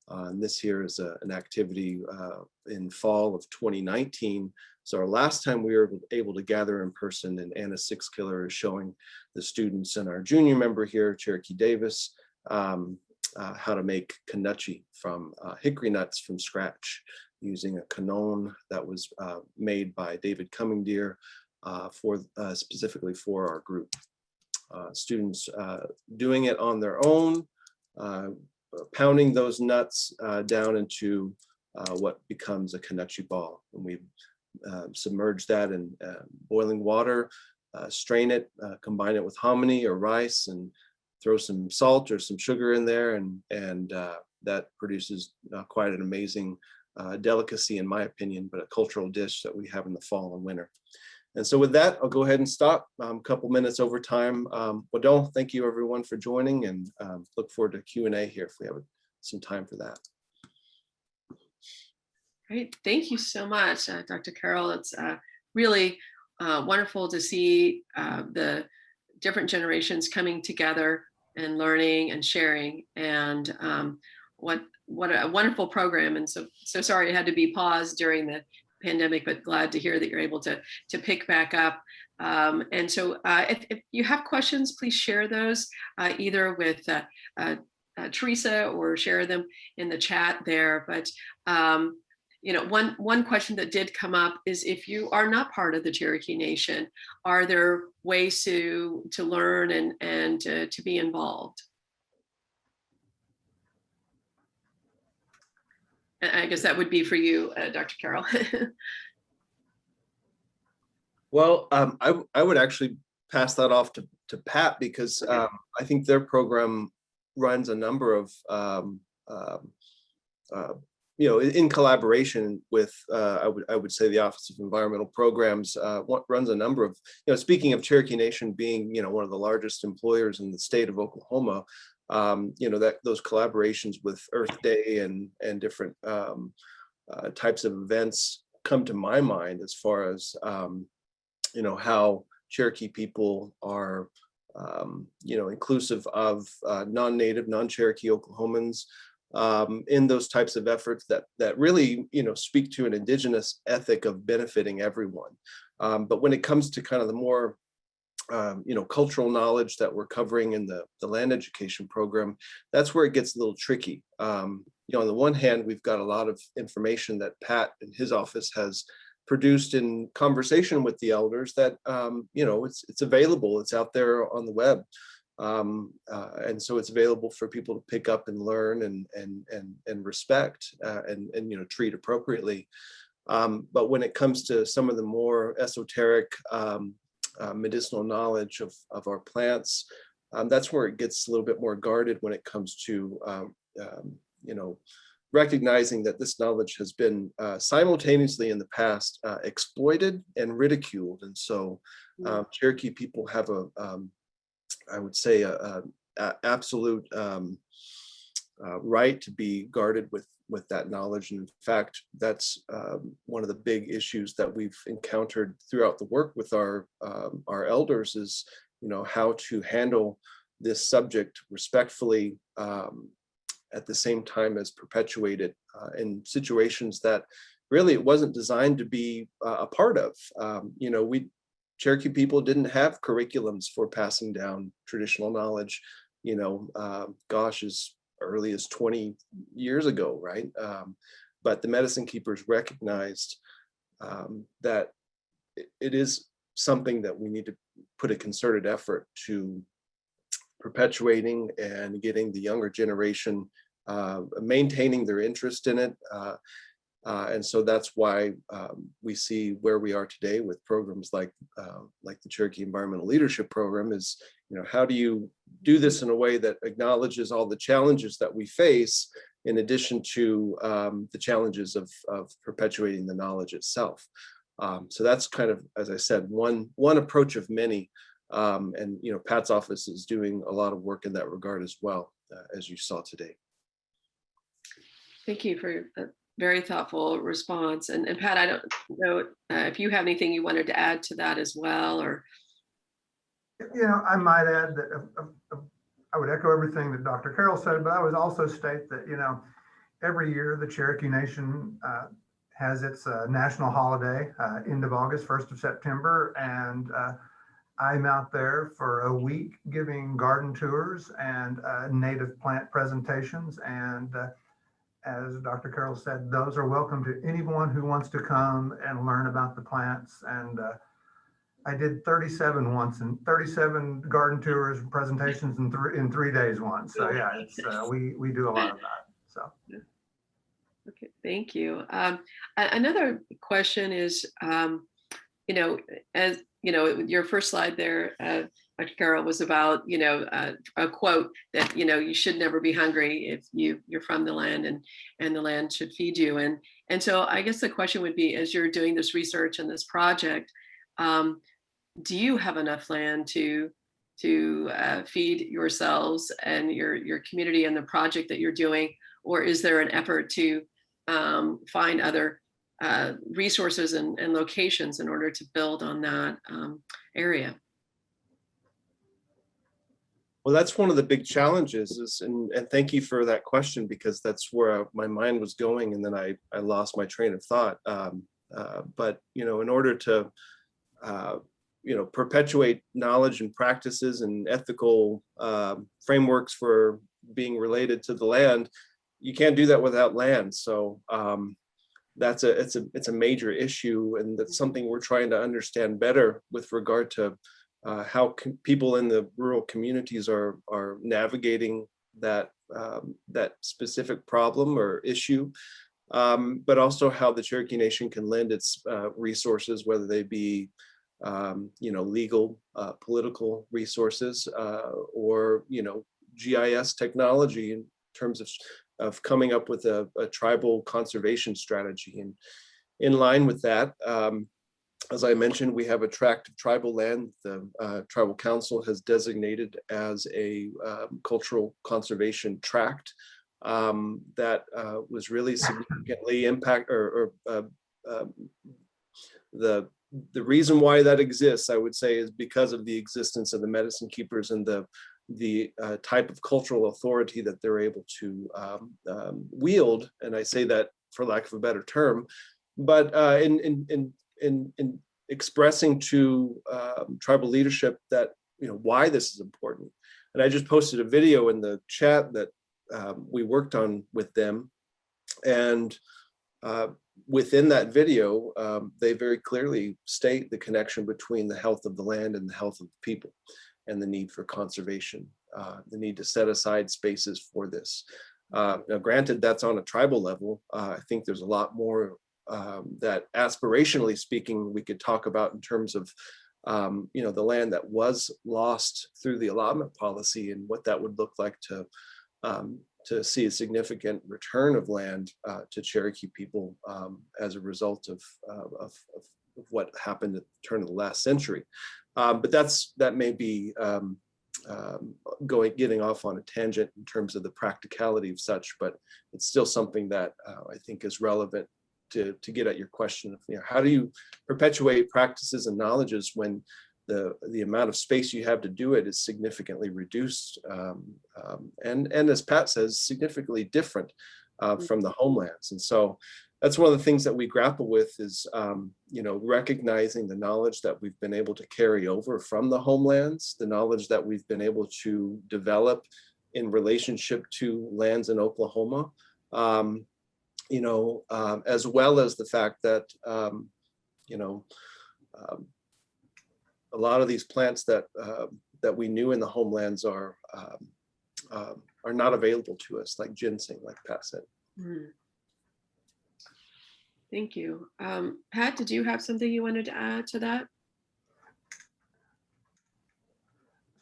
And this here is an activity in fall of 2019. So our last time we were able to gather in person, and Anna Sixkiller is showing the students and our junior member here, Cherokee Davis, how to make kanuchi from hickory nuts from scratch using a canon that was made by David Cummingdeer specifically for our group. Students doing it on their own, pounding those nuts down into what becomes a kanuchi ball. And we submerge that in boiling water, strain it, combine it with hominy or rice, and throw some salt or some sugar in there, and that produces quite an amazing delicacy, in my opinion, but a cultural dish that we have in the fall and winter. And so with that, I'll go ahead and stop. A couple minutes over time. Wadon, thank you everyone for joining, and look forward to Q&A here if we have some time for that. Great, thank you so much, Dr. Carroll. It's really wonderful to see the different generations coming together and learning and sharing, and what a wonderful program. And so sorry it had to be paused during the pandemic, but glad to hear that you're able to pick back up. And so if you have questions, please share those either with Teresa or share them in the chat there. But you know, one question that did come up is, if you are not part of the Cherokee Nation, are there ways to learn and to be involved? I guess that would be for you, Dr. Carroll. Well, I would actually pass that off to Pat, because Okay. I think their program runs a number of in collaboration with, I would say, the Office of Environmental Programs, runs a number of, speaking of Cherokee Nation being, one of the largest employers in the state of Oklahoma, that those collaborations with Earth Day and different types of events come to my mind as far as, how Cherokee people are, inclusive of non-native, non-Cherokee Oklahomans, in those types of efforts that really, speak to an indigenous ethic of benefiting everyone. But when it comes to kind of the more, cultural knowledge that we're covering in the land education program, that's where it gets a little tricky. On the one hand, we've got a lot of information that Pat in his office has produced in conversation with the elders that, it's available, it's out there on the web. And so it's available for people to pick up and learn and respect, and treat appropriately. But when it comes to some of the more esoteric medicinal knowledge of our plants, that's where it gets a little bit more guarded when it comes to recognizing that this knowledge has been simultaneously in the past exploited and ridiculed. And so Cherokee people have I would say a absolute right to be guarded with that knowledge. And in fact, that's one of the big issues that we've encountered throughout the work with our elders is, how to handle this subject respectfully, at the same time as perpetuate it in situations that really it wasn't designed to be a part of. Cherokee people didn't have curriculums for passing down traditional knowledge, as early as 20 years ago, right? But the medicine keepers recognized that it is something that we need to put a concerted effort to perpetuating and getting the younger generation maintaining their interest in it. And so that's why we see where we are today with programs like the Cherokee Environmental Leadership Program is, how do you do this in a way that acknowledges all the challenges that we face in addition to the challenges of perpetuating the knowledge itself. So that's kind of, as I said, one approach of many. And Pat's office is doing a lot of work in that regard as well, as you saw today. Thank you for a very thoughtful response. And Pat, I don't know if you have anything you wanted to add to that as well, or. I might add that I would echo everything that Dr. Carroll said, but I would also state that, every year the Cherokee Nation has its national holiday, end of August, 1st of September. And I'm out there for a week giving garden tours and native plant presentations. And as Dr. Carroll said, those are welcome to anyone who wants to come and learn about the plants. And I did 37 once, and 37 garden tours and presentations in 3 days once. So yeah, it's we do a lot of that. So. Okay, thank you. Another question is, as your first slide there, Dr. Carroll, was about, a quote that, you should never be hungry if you're from the land and the land should feed you. And so I guess the question would be, as you're doing this research and this project, do you have enough land to feed yourselves and your community and the project that you're doing? Or is there an effort to find other resources and locations in order to build on that area? Well, that's one of the big challenges and thank you for that question, because that's where my mind was going, and then I lost my train of thought. But in order to perpetuate knowledge and practices and ethical frameworks for being related to the land, you can't do that without land. So it's a major issue, and that's something we're trying to understand better with regard to how people in the rural communities are navigating that specific problem or issue, but also how the Cherokee Nation can lend its resources, whether they be legal, political resources, or GIS technology in terms of of coming up with a tribal conservation strategy. And in line with that, as I mentioned, we have a tract of tribal land the Tribal Council has designated as a cultural conservation tract that was really significantly the reason why that exists, I would say, is because of the existence of the medicine keepers and the type of cultural authority that they're able to wield. And I say that for lack of a better term, but in expressing to tribal leadership that, why this is important. And I just posted a video in the chat that we worked on with them. And within that video, they very clearly state the connection between the health of the land and the health of the people, and the need for conservation, the need to set aside spaces for this. Now, granted, that's on a tribal level. I think there's a lot more that aspirationally speaking, we could talk about in terms of, the land that was lost through the allotment policy and what that would look like to see a significant return of land to Cherokee people as a result of what happened at the turn of the last century. But that may be getting off on a tangent in terms of the practicality of such, but it's still something that I think is relevant to get at your question of, how do you perpetuate practices and knowledges when the amount of space you have to do it is significantly reduced, and as Pat says, significantly different from the homelands. And so that's one of the things that we grapple with is, recognizing the knowledge that we've been able to carry over from the homelands, the knowledge that we've been able to develop in relationship to lands in Oklahoma, as well as the fact that, a lot of these plants that we knew in the homelands are not available to us, like ginseng, like Pat said. Thank you. Pat, did you have something you wanted to add to that?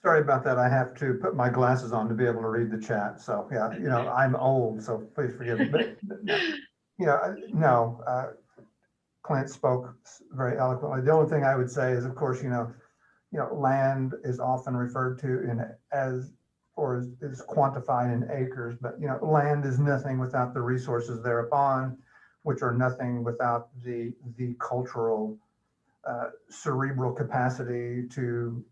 Sorry about that. I have to put my glasses on to be able to read the chat. So yeah, I'm old, so please forgive me. But Clint spoke very eloquently. The only thing I would say is, of course, land is often referred to is quantified in acres, but land is nothing without the resources thereupon, which are nothing without the cultural cerebral capacity to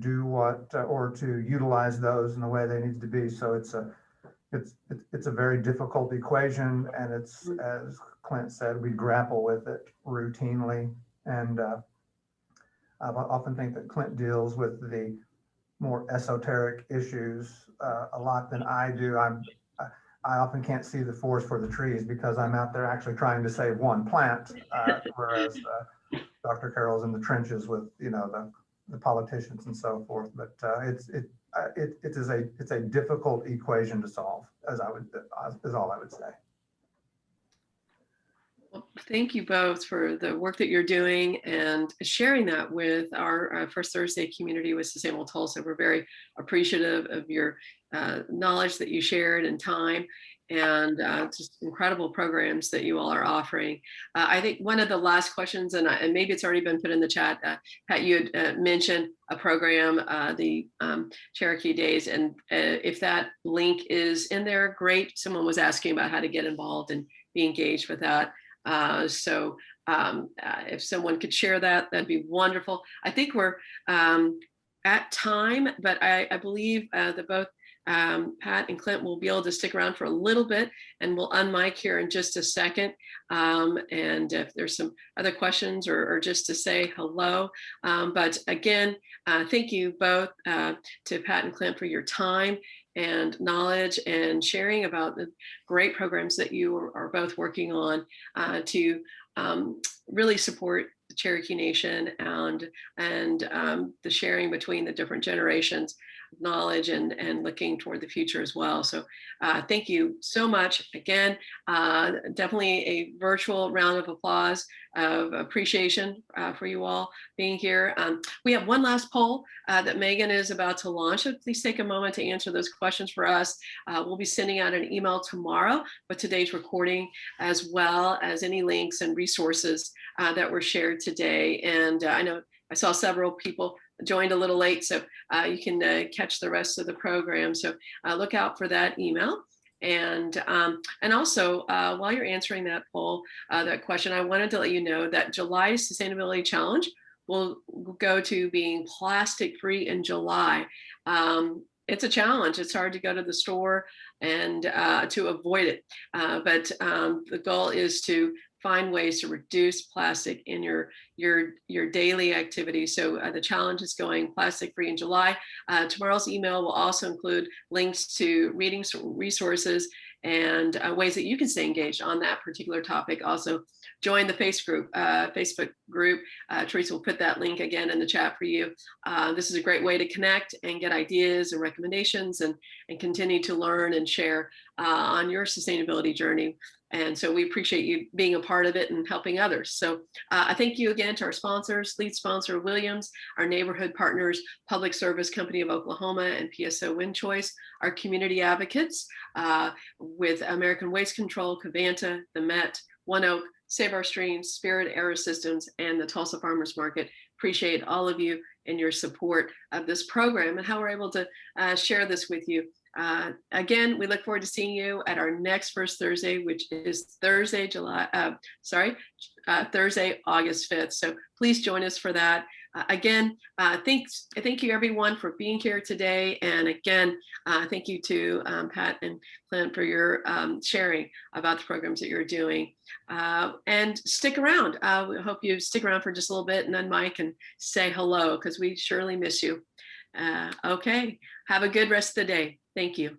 do what or to utilize those in the way they need to be. So it's a very difficult equation, and it's, as Clint said, we grapple with it routinely. And I often think that Clint deals with the more esoteric issues a lot than I do. I often can't see the forest for the trees because I'm out there actually trying to save one plant, whereas Dr. Carroll's in the trenches with the politicians and so forth. But it's a difficult equation to solve, is all I would say. Well, thank you both for the work that you're doing and sharing that with our First Thursday community with Sustainable Tulsa. We're very appreciative of your knowledge that you shared and time, and just incredible programs that you all are offering. I think one of the last questions, and maybe it's already been put in the chat, Pat, you had mentioned a program, the Cherokee Days, and if that link is in there, great. Someone was asking about how to get involved and be engaged with that. So if someone could share that, that'd be wonderful. I think we're at time, but I believe that both Pat and Clint will be able to stick around for a little bit, and we'll unmic here in just a second. And if there's some other questions or just to say hello. But again, thank you both to Pat and Clint for your time and knowledge and sharing about the great programs that you are both working on to really support the Cherokee Nation and the sharing between the different generations. knowledge and looking toward the future as well. So thank you so much. Again, definitely a virtual round of applause of appreciation for you all being here. We have one last poll that Megan is about to launch. So please take a moment to answer those questions for us. We'll be sending out an email tomorrow with today's recording, as well as any links and resources that were shared today. And I know I saw several people joined a little late, so you can catch the rest of the program. So look out for that email. And also, while you're answering that poll, that question, I wanted to let you know that July Sustainability Challenge will go to being plastic free in July. It's a challenge. It's hard to go to the store and to avoid it. But the goal is to find ways to reduce plastic in your daily activities. So the challenge is going plastic free in July. Tomorrow's email will also include links to reading resources and ways that you can stay engaged on that particular topic. Also, join the Facebook group. Teresa will put that link again in the chat for you. This is a great way to connect and get ideas and recommendations and continue to learn and share on your sustainability journey. And so we appreciate you being a part of it and helping others. So I thank you again to our sponsors, lead sponsor Williams, our neighborhood partners, Public Service Company of Oklahoma and PSO Wind Choice, our community advocates with American Waste Control, Covanta, the Met, One Oak, Save Our Streams, Spirit Air Systems, and the Tulsa Farmers Market. Appreciate all of you and your support of this program and how we're able to share this with you. Again, we look forward to seeing you at our next First Thursday, which is Thursday, Thursday, August 5th. So please join us for that. Again, thank you everyone for being here today. And again, thank you to Pat and Clint for your sharing about the programs that you're doing. And stick around. We hope you stick around for just a little bit and then Mike can say hello because we surely miss you. Okay, have a good rest of the day. Thank you.